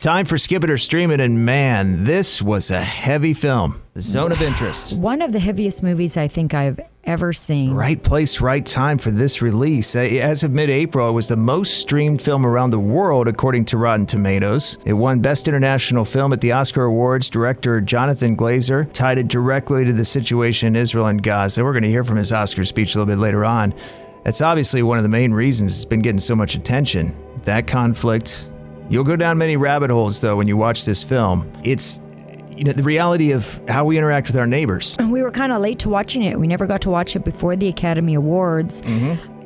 time for Skip It or Stream It, and man, this was a heavy film. The Zone of Interest. One of the heaviest movies I think I've ever seen. Right place, right time for this release. As of mid-April, it was the most streamed film around the world, according to Rotten Tomatoes. It won Best International Film at the Oscar Awards. Director Jonathan Glazer tied it directly to the situation in Israel and Gaza. We're going to hear from his Oscar speech a little bit later on. That's obviously one of the main reasons it's been getting so much attention. That conflict. You'll go down many rabbit holes, though, when you watch this film. It's the reality of how we interact with our neighbors. We were kind of late to watching it. We never got to watch it before the Academy Awards.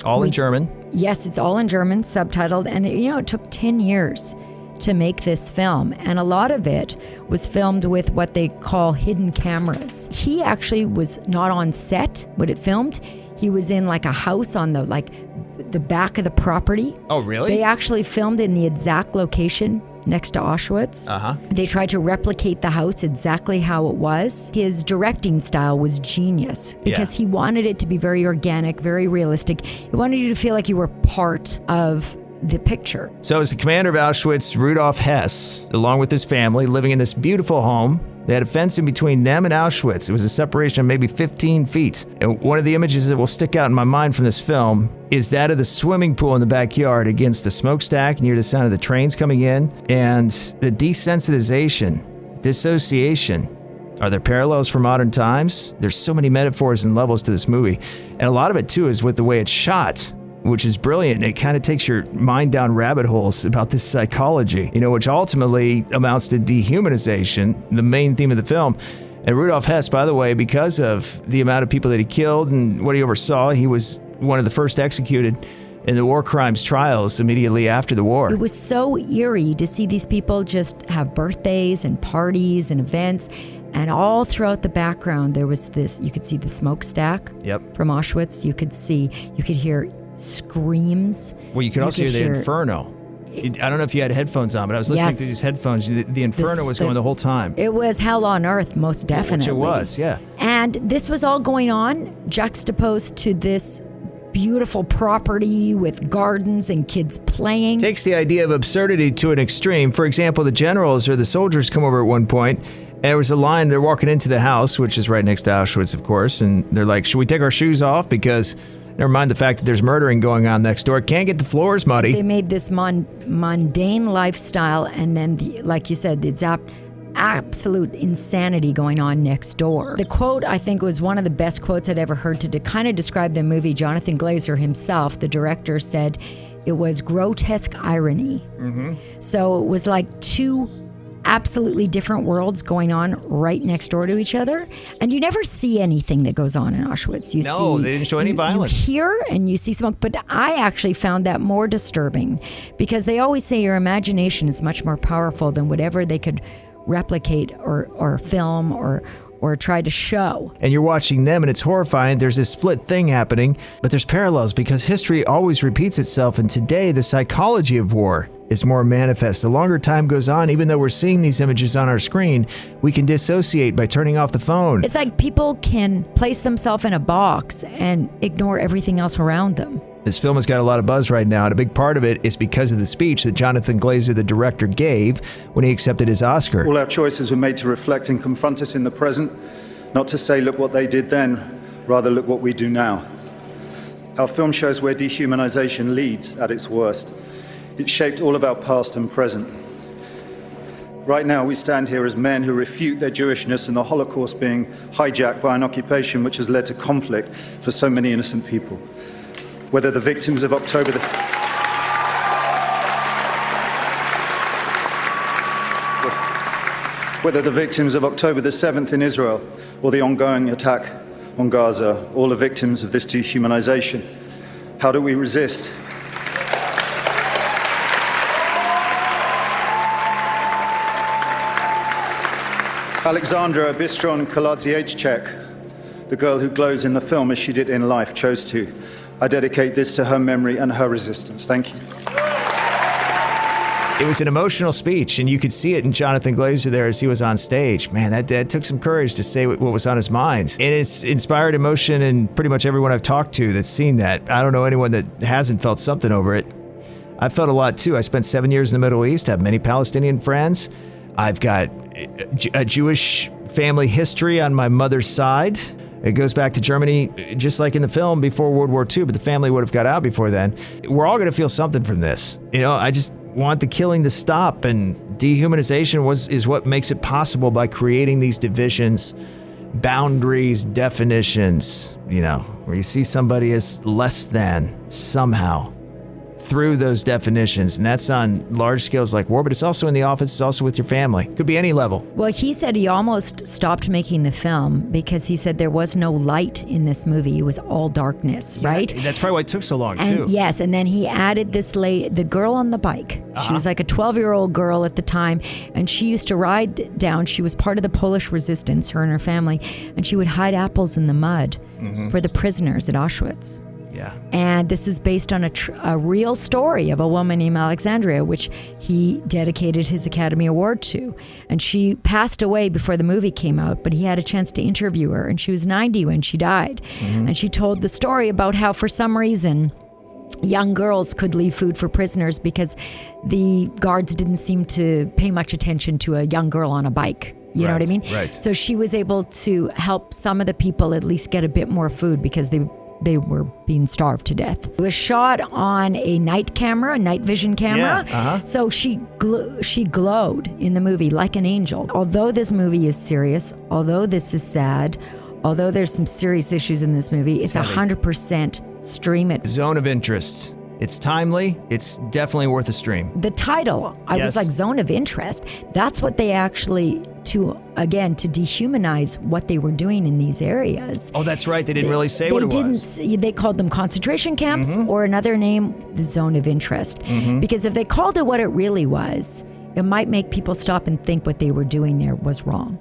All in German. Yes, it's all in German, subtitled. And, it took 10 years to make this film. And a lot of it was filmed with what they call hidden cameras. He actually was not on set when it filmed. He was in like a house on the back of the property. Oh, really? They actually filmed in the exact location next to Auschwitz. They tried to replicate the house exactly how it was. His directing style was genius because he wanted it to be very organic, very realistic. He wanted you to feel like you were part of the picture. So as the commander of Auschwitz, Rudolf Hess, along with his family, living in this beautiful home, they had a fence in between them and Auschwitz. It was a separation of maybe 15 feet. And one of the images that will stick out in my mind from this film is that of the swimming pool in the backyard against the smokestack near the sound of the trains coming in. And the desensitization, dissociation. Are there parallels for modern times? There's so many metaphors and levels to this movie. And a lot of it, too, is with the way it's shot, which is brilliant. It kind of takes your mind down rabbit holes about this psychology, which ultimately amounts to dehumanization, the main theme of the film. And Rudolf Hess, by the way, because of the amount of people that he killed and what he oversaw, he was one of the first executed in the war crimes trials immediately after the war. It was so eerie to see these people just have birthdays and parties and events. And all throughout the background, there was this, you could see the smokestack from Auschwitz. You could hear screams. Well, you could also hear the inferno. I don't know if you had headphones on, but I was listening to these headphones. The inferno was going the whole time. It was hell on earth, most definitely. Which it was, yeah. And this was all going on juxtaposed to this beautiful property with gardens and kids playing. Takes the idea of absurdity to an extreme. For example, the generals or the soldiers come over at one point, and there was a line, they're walking into the house, which is right next to Auschwitz, of course, and they're like, should we take our shoes off? Because never mind the fact that there's murdering going on next door. Can't get the floors muddy. They made this mundane lifestyle, and then, like you said, it's absolute insanity going on next door. The quote, I think, was one of the best quotes I'd ever heard to kind of describe the movie. Jonathan Glazer himself, the director, said it was grotesque irony. So it was like two absolutely different worlds going on right next door to each other, and you never see anything that goes on in Auschwitz. They didn't show any violence. You hear and you see smoke, but I actually found that more disturbing because they always say your imagination is much more powerful than whatever they could replicate or film or try to show. And you're watching them, and it's horrifying. There's this split thing happening, but there's parallels because history always repeats itself, and today the psychology of war is more manifest. The longer time goes on, even though we're seeing these images on our screen, we can dissociate by turning off the phone. It's like people can place themselves in a box and ignore everything else around them. This film has got a lot of buzz right now, and a big part of it is because of the speech that Jonathan Glazer, the director, gave when he accepted his Oscar. All our choices were made to reflect and confront us in the present, not to say, look what they did then, rather look what we do now. Our film shows where dehumanization leads at its worst. It shaped all of our past and present. Right now, we stand here as men who refute their Jewishness and the Holocaust being hijacked by an occupation which has led to conflict for so many innocent people. Whether the victims of October the 7th in Israel or the ongoing attack on Gaza, all are victims of this dehumanization. How do we resist? Alexandra Bistron Kaladziejczak, the girl who glows in the film as she did in life, chose to. I dedicate this to her memory and her resistance. Thank you. It was an emotional speech, and you could see it in Jonathan Glazer there as he was on stage. Man, that took some courage to say what was on his mind. And it's inspired emotion in pretty much everyone I've talked to that's seen that. I don't know anyone that hasn't felt something over it. I felt a lot too. I spent 7 years in the Middle East, have many Palestinian friends. I've got a Jewish family history on my mother's side. It goes back to Germany, just like in the film, before World War II, but the family would have got out before then. We're all going to feel something from this. I just want the killing to stop, and dehumanization is what makes it possible by creating these divisions, boundaries, definitions, where you see somebody as less than somehow through those definitions. And that's on large scales like war, but it's also in the office, it's also with your family. Could be any level. Well, he said he almost stopped making the film because he said there was no light in this movie. It was all darkness, right? That's probably why it took so long, too. Yes, and then he added this the girl on the bike. She was like a 12-year-old girl at the time, and she used to ride down. She was part of the Polish resistance, her and her family, and she would hide apples in the mud for the prisoners at Auschwitz. Yeah. And this is based on a real story of a woman named Alexandria, which he dedicated his Academy Award to. And she passed away before the movie came out, but he had a chance to interview her, and she was 90 when she died. And she told the story about how, for some reason, young girls could leave food for prisoners because the guards didn't seem to pay much attention to a young girl on a bike. You know what I mean? Right. So she was able to help some of the people at least get a bit more food because they were being starved to death. It was shot on a night vision camera. Yeah, So she glowed in the movie like an angel. Although this movie is serious, although this is sad, although there's some serious issues in this movie, it's 100% stream it. Zone of interest. It's timely. It's definitely worth a stream. The title, I was like, Zone of Interest. That's what they actually, to dehumanize what they were doing in these areas. Oh, that's right. They didn't really say what it was. They called them concentration camps, or another name, the Zone of Interest. Because if they called it what it really was, it might make people stop and think what they were doing there was wrong.